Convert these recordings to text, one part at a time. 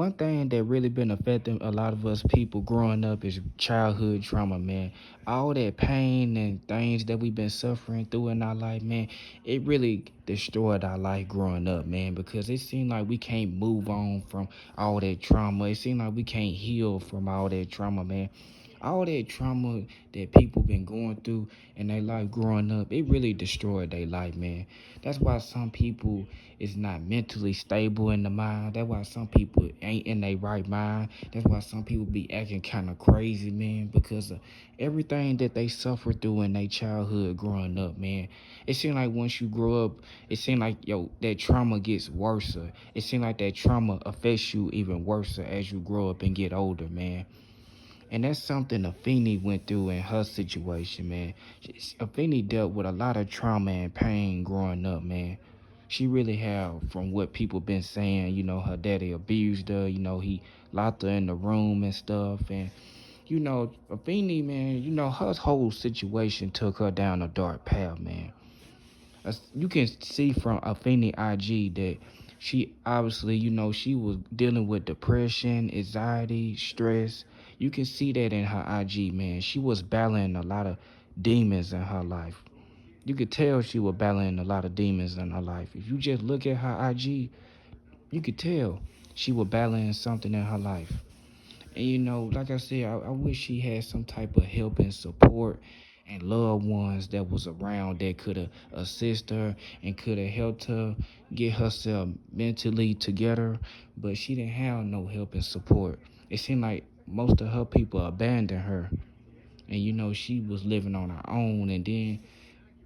One thing that really been affecting a lot of us people growing up is childhood trauma, man. All that pain and things that we've been suffering through in our life, man, it really destroyed our life growing up, man, because it seemed like we can't move on from all that trauma. It seemed like we can't heal from all that trauma, man. All that trauma that people been going through in their life growing up, it really destroyed their life, man. That's why some people is not mentally stable in the mind. That's why some people ain't in their right mind. That's why some people be acting kind of crazy, man, because of everything that they suffered through in their childhood growing up, man. It seems like once you grow up, it seems like that trauma gets worse. It seems like that trauma affects you even worse as you grow up and get older, man. And that's something Afeni went through in her situation, man. Afeni dealt with a lot of trauma and pain growing up, man. She really have, from what people been saying, her daddy abused her, he locked her in the room and stuff. And, Afeni, man, her whole situation took her down a dark path, man. You can see from Afeni IG that she obviously, she was dealing with depression, anxiety, stress. You can see that in her IG, man. She was battling a lot of demons in her life. You could tell she was battling a lot of demons in her life. If you just look at her IG, you could tell she was battling something in her life. And like I said, I wish she had some type of help and support and loved ones that was around that could have assist her and could have helped her get herself mentally together. But she didn't have no help and support. It seemed like most of her people abandoned her. And she was living on her own. And then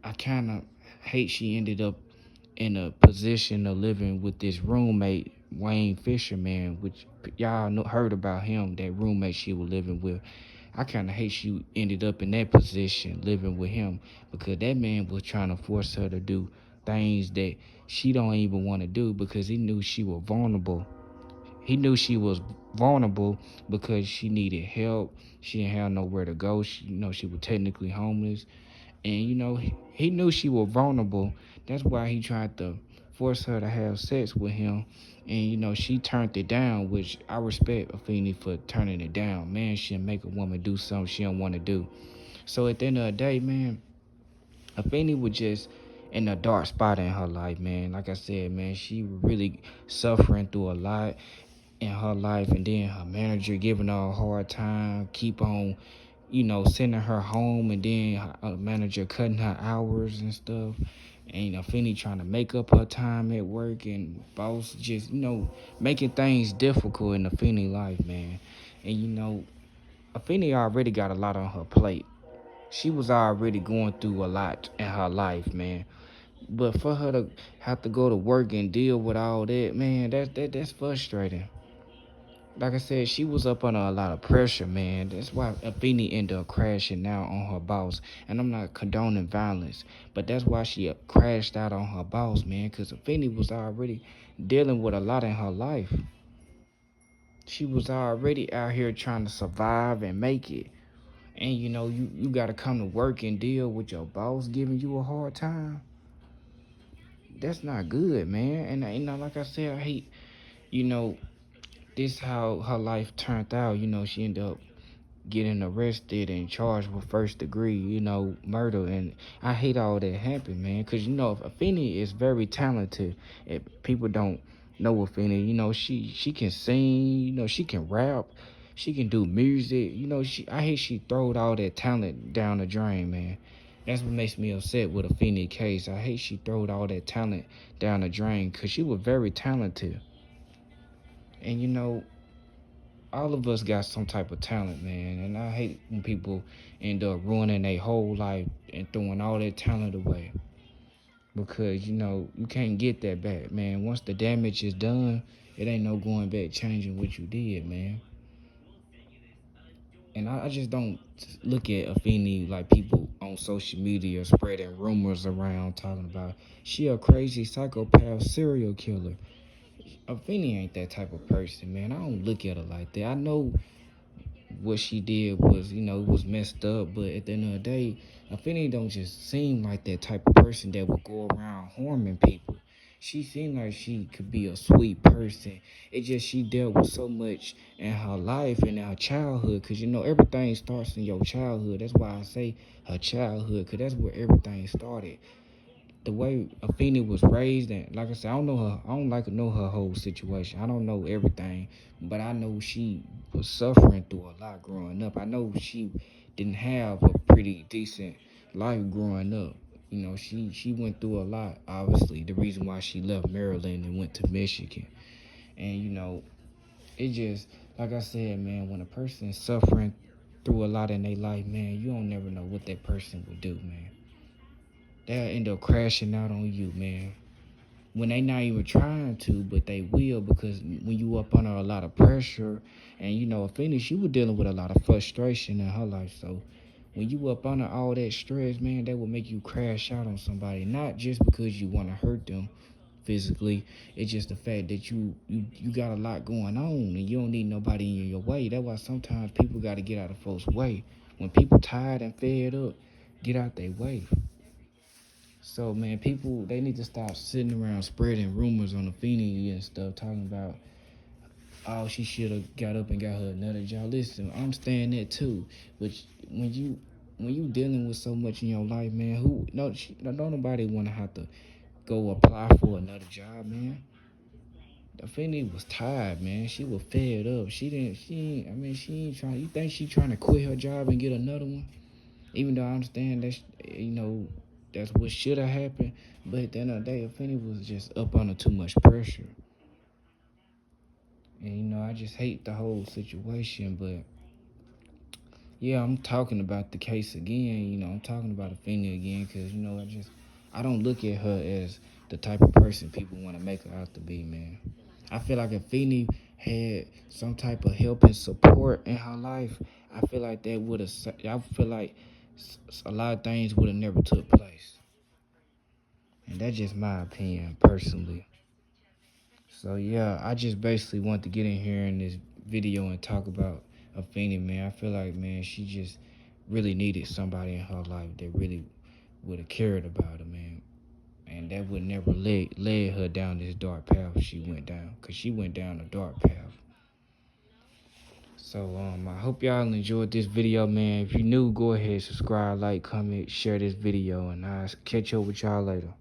I kind of hate she ended up in a position of living with this roommate, Wayne Fisherman, which y'all heard about him, that roommate she was living with. I kind of hate she ended up in that position living with him because that man was trying to force her to do things that she don't even want to do because he knew she was vulnerable. He knew she was vulnerable because she needed help. She didn't have nowhere to go. She was technically homeless. And he knew she was vulnerable. That's why he tried to force her to have sex with him. And she turned it down, which I respect Afeni for turning it down. Man shouldn't make a woman do something she don't want to do. So at the end of the day, man, Afeni was just in a dark spot in her life, man. Like I said, man, she really suffering through a lot in her life, and then her manager giving her a hard time, keep on, sending her home, and then her manager cutting her hours and stuff. And Afeni trying to make up her time at work, and boss just, making things difficult in Afeni life, man. And Afeni already got a lot on her plate. She was already going through a lot in her life, man. But for her to have to go to work and deal with all that, man, that's frustrating. Like I said, she was up under a lot of pressure, man. That's why Afeni ended up crashing out on her boss. And I'm not condoning violence, but that's why she crashed out on her boss, man. Because Afeni was already dealing with a lot in her life. She was already out here trying to survive and make it. And you got to come to work and deal with your boss giving you a hard time. That's not good, man. And like I said, I hate, you know, this how her life turned out. She ended up getting arrested and charged with first degree, murder. And I hate all that happened, man, because Afeni is very talented. If people don't know Afeni, she can sing, she can rap, she can do music. I hate she throwed all that talent down the drain, man. That's what makes me upset with Afeni case. I hate she throwed all that talent down the drain because she was very talented. And all of us got some type of talent, man. And I hate when people end up ruining their whole life and throwing all that talent away. Because, you can't get that back, man. Once the damage is done, it ain't no going back changing what you did, man. And I just don't look at Afeni like people on social media spreading rumors around talking about she a crazy psychopath serial killer. Afeni ain't that type of person, man. I don't look at her like that. I know what she did was, was messed up. But at the end of the day, Afeni don't just seem like that type of person that will go around harming people. she seemed like she could be a sweet person. It just she dealt with so much in her life and in her childhood, because you know everything starts in your childhood. That's why I say her childhood, because that's where everything started. The way Afeni was raised, and like I said, I don't know her. I don't like to know her whole situation. I don't know everything, but I know she was suffering through a lot growing up. I know she didn't have a pretty decent life growing up. You know, she went through a lot. Obviously, the reason why she left Maryland and went to Michigan, and you know, it just like I said, man. When a person is suffering through a lot in their life, man, you don't never know what that person will do, man. They'll end up crashing out on you, man. When they not even trying to, but they will, because when you up under a lot of pressure, and you know, Afeni, she was dealing with a lot of frustration in her life. So when you up under all that stress, man, that will make you crash out on somebody. Not just because you want to hurt them physically. It's just the fact that you got a lot going on and you don't need nobody in your way. That's why sometimes people got to get out of folks' way. When people tired and fed up, get out their way. So man, people they need to stop sitting around spreading rumors on the Afeni and stuff, talking about oh she should have got up and got her another job. Listen, I understand that too, but when you dealing with so much in your life, man, who no don't nobody want to have to go apply for another job, man. Afeni was tired, man. She was fed up. I mean, she ain't trying. You think she trying to quit her job and get another one? Even though I understand that's that's what should have happened, but at the end of the day, Afeni was just up under too much pressure, and I just hate the whole situation. But yeah, I'm talking about the case again. I'm talking about Afeni again because I don't look at her as the type of person people want to make her out to be, man. I feel like if Afeni had some type of help and support in her life, I feel like that would have. I feel like a lot of things would have never took place. And that's just my opinion personally. So yeah, I just basically want to get in here in this video and talk about Afeni, man. I feel like, man, she just really needed somebody in her life that really would have cared about her, man. And that would never led her down this dark path she went down. Because she went down a dark path. So I hope y'all enjoyed this video, man. If you new, go ahead, subscribe, like, comment, share this video, and I'll catch up with y'all later.